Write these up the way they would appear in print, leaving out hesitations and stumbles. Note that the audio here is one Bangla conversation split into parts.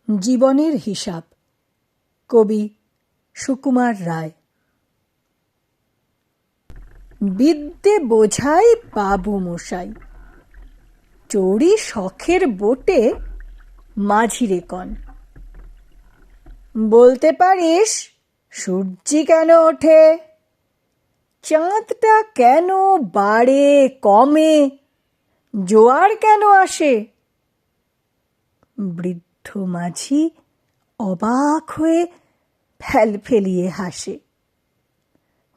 জীবনের হিসাব। কবি সুকুমার রায়। বিদ্যে বোঝাই বাবু মশাই, চড়ি শখের বোটে মাঝিরে কন। বলতে পারিস সূর্যি কেন ওঠে, চাঁদটা কেন বাড়ে কমে, জোয়ার কেন আসে? বৃদ্ধ মাঝি অবাক হয়ে ফেলফেলিয়ে হাসে।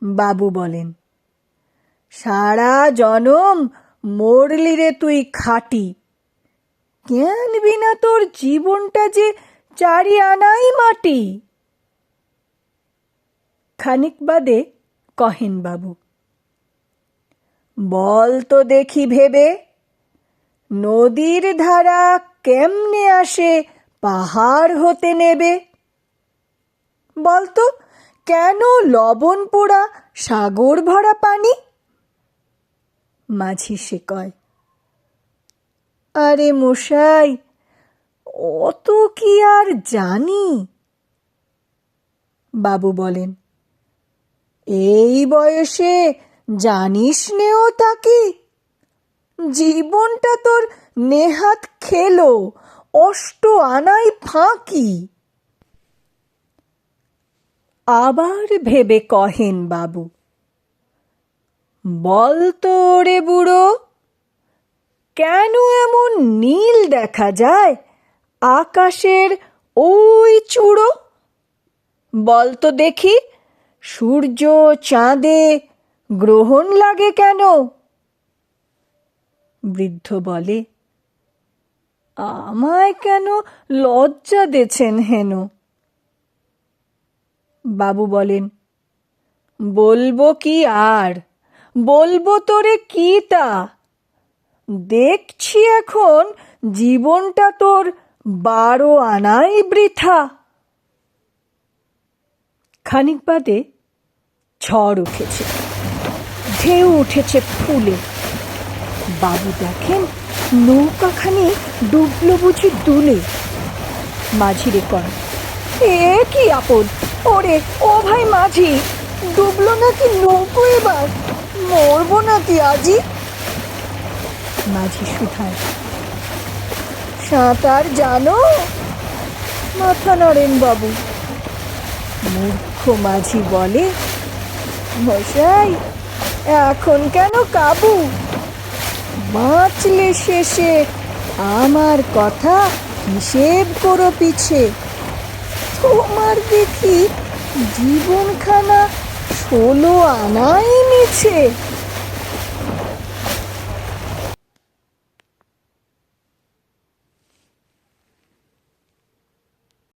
বাবু বলেন, সারা জনম মরলি রে তুই খাটি, জ্ঞানবি না তোর জীবনটা যে চারি আনাই মাটি। খানিক বাদে কহেন বাবু, বল তো দেখি ভেবে, নদীর ধারা কেমনে আসে পাহাড় হতে নেবে? বলতো কেন লবণ পোড়া সাগর ভরা পানি? মাঝি সে কয়, আরে মশাই অত কি আর জানি। বাবু বলেন, এই বয়সে জানিস নেও তাকে, জীবনটা তোর নেহাত খেলো, অষ্ট আনাই ফাঁকি। আবার ভেবে কহেন বাবু, বল তো রে বুড়ো, কেন এমন নীল দেখা যায় আকাশের ওই চূড়ো? বল তো দেখি সূর্য চাঁদে গ্রহণ লাগে কেন? বৃদ্ধ বলে, আমায় কেন লজ্জা দেছেন হেন? বাবু বলেন, বলবো কি আর, বলবো তোরে কি তা, দেখছি এখন জীবনটা তোর 12 আনাই বৃথা। খানিক বাদে ঝড় উঠেছে, ঢেউ উঠেছে ফুলে। বাবু দেখেন নৌকাখানি ডুবলো বুঝি দুলে। মাঝিরে কন, এ কি আপদ, ওরে ও ভাই মাঝি, ডুবলো নাকি নৌকো, এবার মরবো নাকি আজি? মাঝি শুধায়, সাঁতার জানো? মাথা নাড়েন বাবু। মূর্খ মাঝি বলে, মশাই এখন কেন কাবু, বাঁচলে শেষে আমার কথা হিসেব করো পিছে। তোমার দেখি জীবনখানা 16 আনাই মিছে।